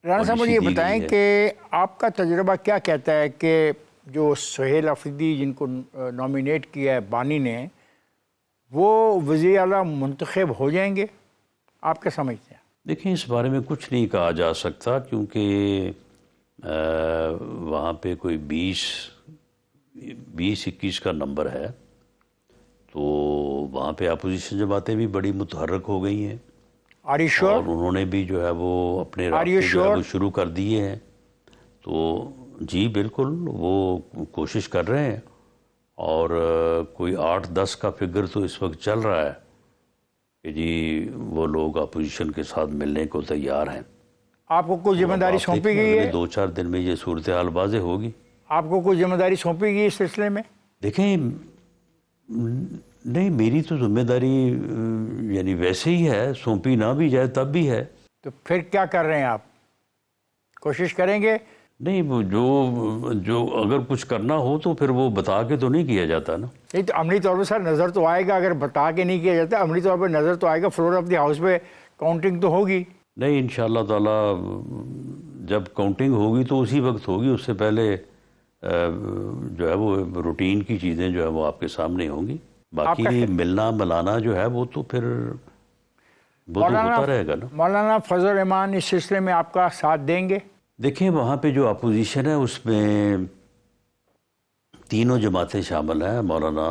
رانا صاحب مجھے یہ بتائیں کہ آپ کا تجربہ کیا کہتا ہے کہ جو سہیل آفریدی جن کو نامینیٹ کیا ہے بانی نے، وہ وزیر اعلیٰ منتخب ہو جائیں گے؟ آپ کیا سمجھتے ہیں؟ دیکھیں، اس بارے میں کچھ نہیں کہا جا سکتا، کیونکہ وہاں پہ کوئی 20-21 کا نمبر ہے، تو وہاں پہ اپوزیشن جماعتیں بھی بڑی متحرک ہو گئی ہیں، اور انہوں نے بھی جو ہے وہ اپنے رابطے جو ہے وہ شروع کر دیے ہیں۔ تو جی بالکل وہ کوشش کر رہے ہیں، اور کوئی 8-10 کا فگر تو اس وقت چل رہا ہے کہ جی وہ لوگ اپوزیشن کے ساتھ ملنے کو تیار ہیں۔ آپ کو کوئی ذمہ داری سونپی گئی ہے؟ 2-4 دن میں یہ صورتحال واضح ہوگی۔ آپ کو کوئی ذمہ داری سونپی گئی اس سلسلے میں؟ دیکھیں، نہیں، میری تو ذمہ داری یعنی ویسے ہی ہے، سونپی نہ بھی جائے تب بھی ہے۔ تو پھر کیا کر رہے ہیں آپ؟ کوشش کریں گے؟ نہیں، جو اگر کچھ کرنا ہو تو پھر وہ بتا کے تو نہیں کیا جاتا نا۔ نہیں تو عملی طور پہ سر نظر تو آئے گا، اگر بتا کے نہیں کیا جاتا عملی طور پہ نظر تو آئے گا، فلور آف دی ہاؤس پہ کاؤنٹنگ تو ہوگی۔ نہیں، انشاءاللہ تعالی جب کاؤنٹنگ ہوگی تو اسی وقت ہوگی، اس سے پہلے جو ہے وہ روٹین کی چیزیں جو ہے وہ آپ کے سامنے ہوں گی۔ باقی ملنا ملانا جو ہے وہ تو پھر وہ تو ہوتا رہے گا نا۔ مولانا فضل الرحمان اس سلسلے میں آپ کا ساتھ دیں گے؟ دیکھیں، وہاں پہ جو اپوزیشن ہے اس میں تینوں جماعتیں شامل ہیں، مولانا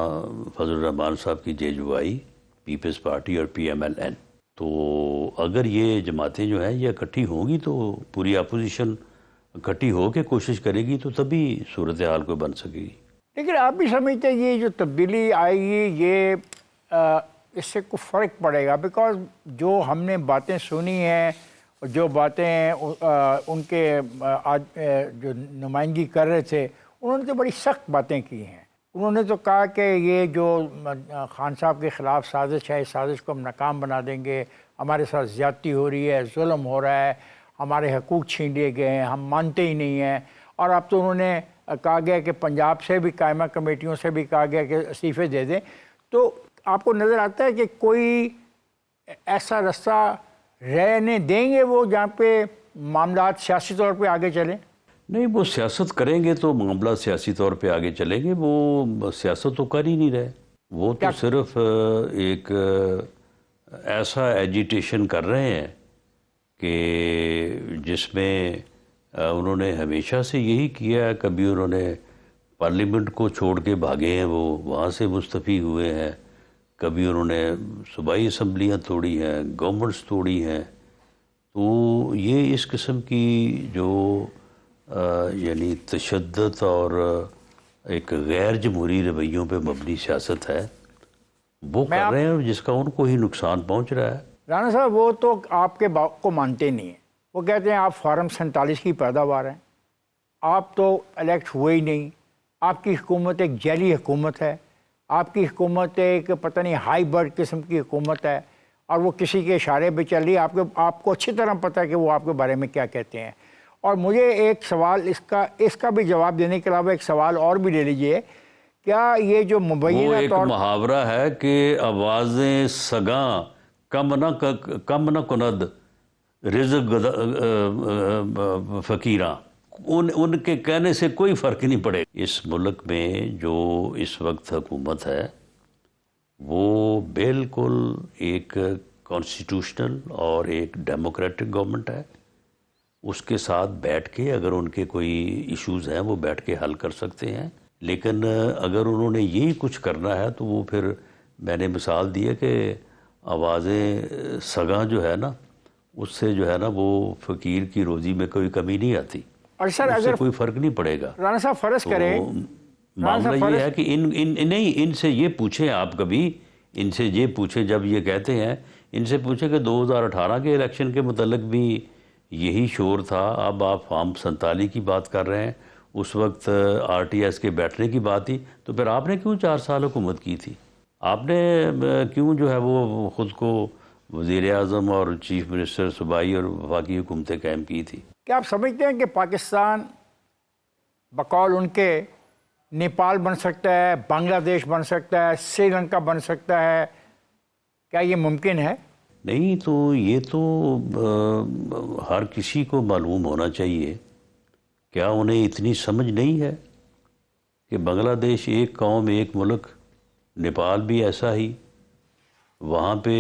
فضل الرحمان صاحب کی JUI، پیپلز پارٹی اور PMLN۔ تو اگر یہ جماعتیں جو ہیں یہ اکٹھی ہوں گی تو پوری اپوزیشن اکٹھی ہو کے کوشش کرے گی، تو تبھی صورتحال کو بن سکے گی۔ لیکن آپ بھی سمجھتے ہیں یہ جو تبدیلی آئے گی یہ اس سے کوئی فرق پڑے گا؟ بیکاز جو ہم نے باتیں سنی ہیں، جو باتیں ان کے جو نمائندگی کر رہے تھے، انہوں نے تو بڑی سخت باتیں کی ہیں۔ انہوں نے تو کہا کہ یہ جو خان صاحب کے خلاف سازش ہے، اس سازش کو ہم ناکام بنا دیں گے، ہمارے ساتھ زیادتی ہو رہی ہے، ظلم ہو رہا ہے، ہمارے حقوق چھین لیے گئے ہیں، ہم مانتے ہی نہیں ہیں۔ اور اب تو انہوں نے کہا گیا کہ پنجاب سے بھی قائمہ کمیٹیوں سے بھی کہا گیا کہ استعفے دے دیں۔ تو آپ کو نظر آتا ہے کہ کوئی ایسا رستہ رہنے دیں گے وہ جہاں پہ معاملات سیاسی طور پہ آگے چلیں؟ نہیں، وہ سیاست کریں گے تو معاملات سیاسی طور پہ آگے چلیں گے، وہ سیاست تو کر ہی نہیں رہے، وہ تو صرف ایک ایسا ایجیٹیشن کر رہے ہیں کہ جس میں انہوں نے ہمیشہ سے یہی کیا ہے۔ کبھی انہوں نے پارلیمنٹ کو چھوڑ کے بھاگے ہیں، وہ وہاں سے مستعفی ہوئے ہیں، کبھی انہوں نے صوبائی اسمبلیاں توڑی ہیں، گورنمنٹس توڑی ہیں۔ تو یہ اس قسم کی جو یعنی تشدد اور ایک غیر جمہوری رویوں پہ مبنی سیاست ہے، وہ کر رہے ہیں، جس کا ان کو ہی نقصان پہنچ رہا ہے۔ رانا صاحب وہ تو آپ کے باپ کو مانتے نہیں ہیں، وہ کہتے ہیں آپ فارم 47 کی پیداوار ہیں، آپ تو الیکٹ ہوئے ہی نہیں، آپ کی حکومت ایک جعلی حکومت ہے، آپ کی حکومت ایک پتہ نہیں ہائی برڈ قسم کی حکومت ہے، اور وہ کسی کے اشارے پہ چل رہی ہے۔ آپ کو اچھی طرح پتہ ہے کہ وہ آپ کے بارے میں کیا کہتے ہیں۔ اور مجھے ایک سوال اس کا بھی جواب دینے کے علاوہ ایک سوال اور بھی لے لیجئے، کیا یہ جو مبینہ وہ ایک محاورہ ہے کہ آوازیں سگاں کم نہ کند رزق فقیراں، ان کے کہنے سے کوئی فرق نہیں پڑے۔ اس ملک میں جو اس وقت حکومت ہے وہ بالکل ایک کانسٹیٹیوشنل اور ایک ڈیموکریٹک گورنمنٹ ہے۔ اس کے ساتھ بیٹھ کے اگر ان کے کوئی ایشوز ہیں وہ بیٹھ کے حل کر سکتے ہیں، لیکن اگر انہوں نے یہی کچھ کرنا ہے تو وہ پھر میں نے مثال دی ہے کہ آوازیں سگاں جو ہے نا، اس سے جو ہے نا وہ فقیر کی روزی میں کوئی کمی نہیں آتی، اور سر اس سے کوئی فرق نہیں پڑے گا۔ رانا صاحب فرض کریں، معاملہ یہ ہے کہ ان سے یہ پوچھیں، آپ کبھی ان سے یہ پوچھیں جب یہ کہتے ہیں، ان سے پوچھیں کہ 2018 کے الیکشن کے متعلق بھی یہی شور تھا، اب آپ فارم 47 کی بات کر رہے ہیں، اس وقت RTS کے بیٹھنے کی بات تھی، تو پھر آپ نے کیوں 4 سال حکومت کی تھی؟ آپ نے کیوں جو ہے وہ خود کو وزیر اعظم اور چیف منسٹر صوبائی اور وفاقی حکومتیں قائم کی تھی؟ کیا آپ سمجھتے ہیں کہ پاکستان بقول ان کے نیپال بن سکتا ہے، بنگلہ دیش بن سکتا ہے، سری لنکا بن سکتا ہے؟ کیا یہ ممکن ہے؟ نہیں تو یہ تو ہر کسی کو معلوم ہونا چاہیے، کیا انہیں اتنی سمجھ نہیں ہے کہ بنگلہ دیش ایک قوم ایک ملک، نیپال بھی ایسا ہی، وہاں پہ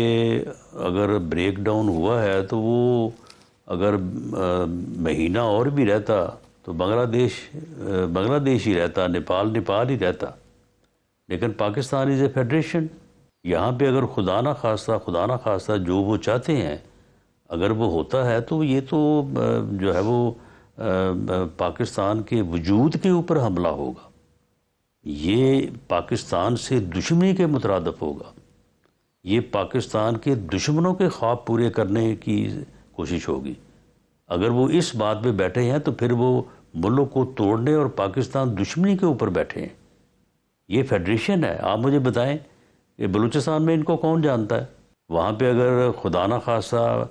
اگر بریک ڈاؤن ہوا ہے تو وہ اگر مہینہ اور بھی رہتا تو بنگلہ دیش ہی رہتا، نیپال ہی رہتا، لیکن پاکستان از اے فیڈریشن۔ یہاں پہ اگر خدا نہ خواستہ جو وہ چاہتے ہیں اگر وہ ہوتا ہے تو یہ تو جو ہے وہ پاکستان کے وجود کے اوپر حملہ ہوگا، یہ پاکستان سے دشمنی کے مترادف ہوگا، یہ پاکستان کے دشمنوں کے خواب پورے کرنے کی کوشش ہوگی۔ اگر وہ اس بات پہ بیٹھے ہیں تو پھر وہ ملک کو توڑنے اور پاکستان دشمنی کے اوپر بیٹھے ہیں۔ یہ فیڈریشن ہے، آپ مجھے بتائیں کہ بلوچستان میں ان کو کون جانتا ہے؟ وہاں پہ اگر خدا نہ خواستہ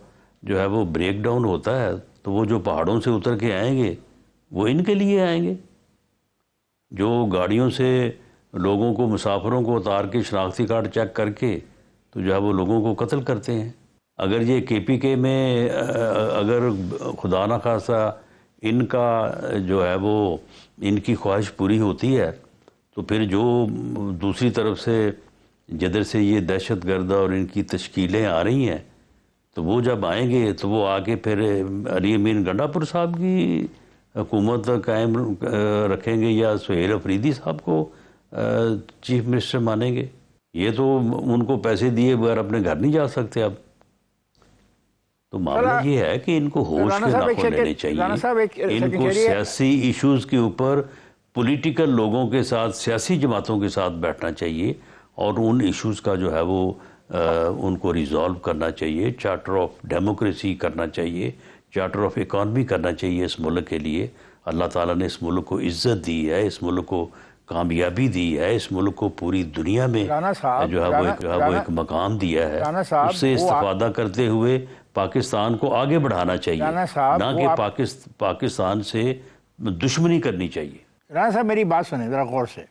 جو ہے وہ بریک ڈاؤن ہوتا ہے تو وہ جو پہاڑوں سے اتر کے آئیں گے وہ ان کے لیے آئیں گے، جو گاڑیوں سے لوگوں کو، مسافروں کو اتار کے شناختی کارڈ چیک کر کے تو جو ہے وہ لوگوں کو قتل کرتے ہیں۔ اگر یہ KPK میں اگر خدا نہ خواستہ ان کا جو ہے وہ ان کی خواہش پوری ہوتی ہے تو پھر جو دوسری طرف سے جدھر سے یہ دہشت گرد اور ان کی تشکیلیں آ رہی ہیں تو وہ جب آئیں گے تو وہ آ کے پھر علی امین گنڈا پور صاحب کی حکومت قائم رکھیں گے یا سہیل افریدی صاحب کو چیف منسٹر مانیں گے۔ یہ تو ان کو پیسے دیے بغیر اپنے گھر نہیں جا سکتے اب۔ تو معاملہ یہ ہے کہ ان کو ہوش کے ناخن لینے چاہیے، ان کو سیاسی ایشوز کے اوپر پولیٹیکل لوگوں کے ساتھ، سیاسی جماعتوں کے ساتھ بیٹھنا چاہیے اور ان ایشوز کا جو ہے وہ ان کو ریزالو کرنا چاہیے، چارٹر آف ڈیموکریسی کرنا چاہیے، چارٹر آف اکانومی کرنا چاہیے اس ملک کے لیے۔ اللہ تعالیٰ نے اس ملک کو عزت دی ہے، اس ملک کو کامیابی دی ہے، اس ملک کو پوری دنیا میں جو ہے وہ ایک مقام دیا ہے، اس سے استفادہ کرتے ہوئے پاکستان کو آگے بڑھانا چاہیے، نہ کہ پاکستان سے دشمنی کرنی چاہیے۔ رانا صاحب میری بات سنیں ذرا غور سے،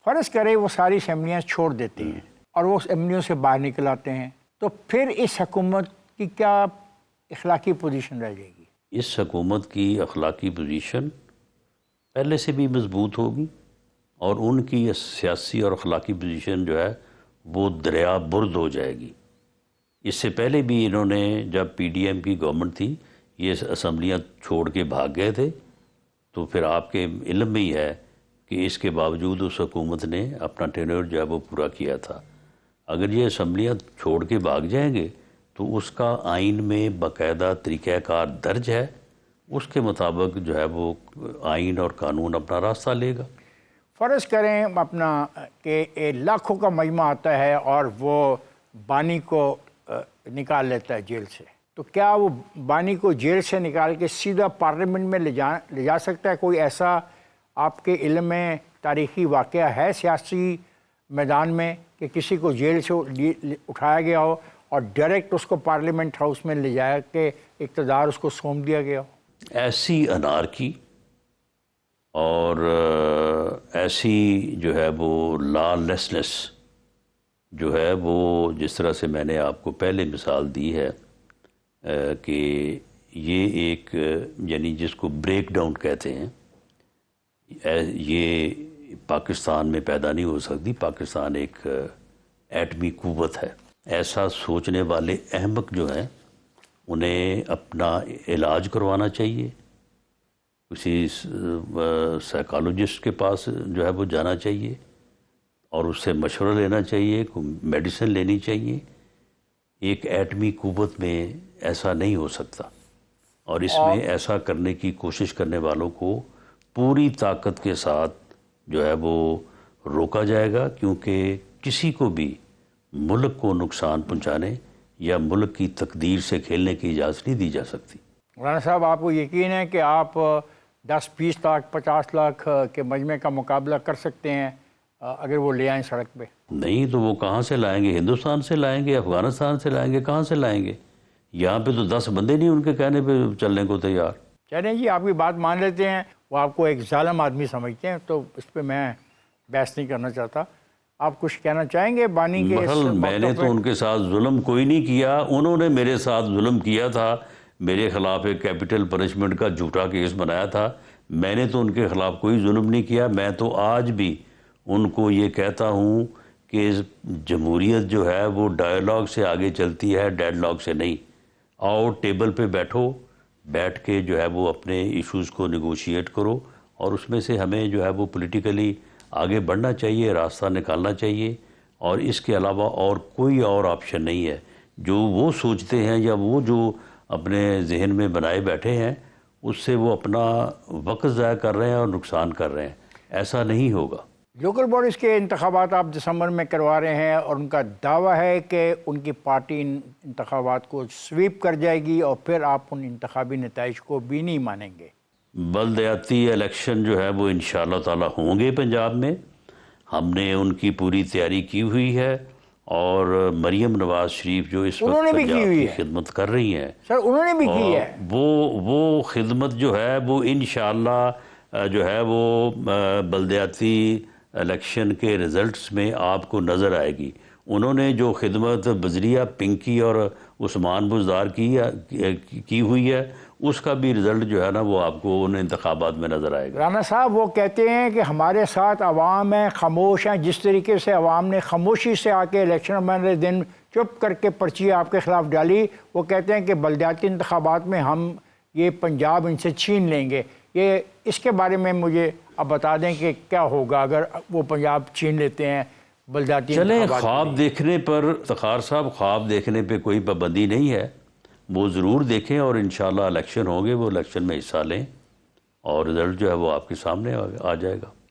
فرض کرے وہ ساری اسمبلیاں چھوڑ دیتے ہیں اور وہ اسمبلیوں سے باہر نکل آتے ہیں تو پھر اس حکومت کی کیا اخلاقی پوزیشن رہ جائے گی؟ اس حکومت کی اخلاقی پوزیشن پہلے سے بھی مضبوط ہوگی اور ان کی سیاسی اور اخلاقی پوزیشن جو ہے وہ دریا برد ہو جائے گی۔ اس سے پہلے بھی انہوں نے جب PDM کی گورنمنٹ تھی یہ اسمبلیاں چھوڑ کے بھاگ گئے تھے، تو پھر آپ کے علم میں ہی ہے کہ اس کے باوجود اس حکومت نے اپنا ٹینیور جو ہے وہ پورا کیا تھا۔ اگر یہ اسمبلیاں چھوڑ کے بھاگ جائیں گے تو اس کا آئین میں باقاعدہ طریقہ کار درج ہے، اس کے مطابق جو ہے وہ آئین اور قانون اپنا راستہ لے گا۔ فرض کریں اپنا کہ لاکھوں کا مجمع آتا ہے اور وہ بانی کو نکال لیتا ہے جیل سے، تو کیا وہ بانی کو جیل سے نکال کے سیدھا پارلیمنٹ میں لے جا سکتا ہے؟ کوئی ایسا آپ کے علم میں تاریخی واقعہ ہے سیاسی میدان میں کہ کسی کو جیل سے اٹھایا گیا ہو اور ڈائریکٹ اس کو پارلیمنٹ ہاؤس میں لے جا کے اقتدار اس کو سونپ دیا گیا ہو؟ ایسی انارکی اور ایسی جو ہے وہ لا لیسنس جو ہے وہ، جس طرح سے میں نے آپ کو پہلے مثال دی ہے کہ یہ ایک یعنی جس کو بریک ڈاؤن کہتے ہیں، یہ پاکستان میں پیدا نہیں ہو سکتی۔ پاکستان ایک ایٹمی قوت ہے۔ ایسا سوچنے والے احمق جو ہیں انہیں اپنا علاج کروانا چاہیے، کسی سائیکالوجسٹ کے پاس جو ہے وہ جانا چاہیے اور اس سے مشورہ لینا چاہیے، کوئی میڈیسن لینی چاہیے۔ ایک ایٹمی قوت میں ایسا نہیں ہو سکتا اور اس میں ایسا کرنے کی کوشش کرنے والوں کو پوری طاقت کے ساتھ جو ہے وہ روکا جائے گا، کیونکہ کسی کو بھی ملک کو نقصان پہنچانے یا ملک کی تقدیر سے کھیلنے کی اجازت نہیں دی جا سکتی۔ مولانا صاحب آپ کو یقین ہے کہ آپ 10-20 لاکھ 50 لاکھ کے مجمع کا مقابلہ کر سکتے ہیں اگر وہ لے آئیں سڑک پہ؟ نہیں تو وہ کہاں سے لائیں گے؟ ہندوستان سے لائیں گے، افغانستان سے لائیں گے، کہاں سے لائیں گے؟ یہاں پہ تو 10 بندے نہیں ان کے کہنے پہ چلنے کو تیار۔ چلیں جی، آپ کی بات مان لیتے ہیں، وہ آپ کو ایک ظالم آدمی سمجھتے ہیں تو اس پہ میں بحث نہیں کرنا چاہتا۔ آپ کچھ کہنا چاہیں گے بانی کے اس بہرحال میں نے موقع تو پہ؟ ان کے ساتھ ظلم کوئی نہیں کیا، انہوں نے میرے ساتھ ظلم کیا تھا، میرے خلاف ایک کیپٹل پنشمنٹ کا جھوٹا کیس بنایا تھا، میں نے تو ان کے خلاف کوئی ظلم نہیں کیا۔ میں تو آج بھی ان کو یہ کہتا ہوں کہ جمہوریت جو ہے وہ ڈائیلاگ سے آگے چلتی ہے، ڈیڈ لاگ سے نہیں۔ آؤ ٹیبل پہ بیٹھو، بیٹھ کے جو ہے وہ اپنے ایشوز کو نیگوشیٹ کرو، اور اس میں سے ہمیں جو ہے وہ پولیٹیکلی آگے بڑھنا چاہیے، راستہ نکالنا چاہیے، اور اس کے علاوہ اور کوئی اور آپشن نہیں ہے۔ جو وہ سوچتے ہیں یا وہ جو اپنے ذہن میں بنائے بیٹھے ہیں، اس سے وہ اپنا وقت ضائع کر رہے ہیں اور نقصان کر رہے ہیں، ایسا نہیں ہوگا۔ لوکل باڈیز کے انتخابات آپ دسمبر میں کروا رہے ہیں، اور ان کا دعویٰ ہے کہ ان کی پارٹی ان انتخابات کو سویپ کر جائے گی، اور پھر آپ ان انتخابی نتائج کو بھی نہیں مانیں گے۔ بلدیاتی الیکشن جو ہے وہ انشاءاللہ تعالی ہوں گے پنجاب میں، ہم نے ان کی پوری تیاری کی ہوئی ہے، اور مریم نواز شریف جو اس انہوں وقت نے بھی کی پنجاب ہوئی کی ہے خدمت کر رہی ہیں، سر، انہوں نے بھی کی ہے۔ وہ خدمت جو ہے وہ انشاءاللہ جو ہے وہ بلدیاتی الیکشن کے رزلٹس میں آپ کو نظر آئے گی۔ انہوں نے جو خدمت بذریعہ پنکی اور عثمان بزدار کی ہوئی ہے، اس کا بھی رزلٹ جو ہے نا وہ آپ کو ان انتخابات میں نظر آئے گا۔ رانا صاحب وہ کہتے ہیں کہ ہمارے ساتھ عوام ہیں، خاموش ہیں، جس طریقے سے عوام نے خاموشی سے آ کے الیکشن والے دن چپ کر کے پرچی آپ کے خلاف ڈالی، وہ کہتے ہیں کہ بلدیاتی انتخابات میں ہم یہ پنجاب ان سے چھین لیں گے۔ یہ اس کے بارے میں مجھے اب بتا دیں کہ کیا ہوگا اگر وہ پنجاب چھین لیتے ہیں بلدیاتی چلیں، انتخابات۔ خواب دیکھنے پر افتخار صاحب، خواب دیکھنے پہ کوئی پابندی نہیں ہے، وہ ضرور دیکھیں، اور انشاءاللہ الیکشن ہوں گے، وہ الیکشن میں حصہ لیں، اور رزلٹ جو ہے وہ آپ کے سامنے آ جائے گا۔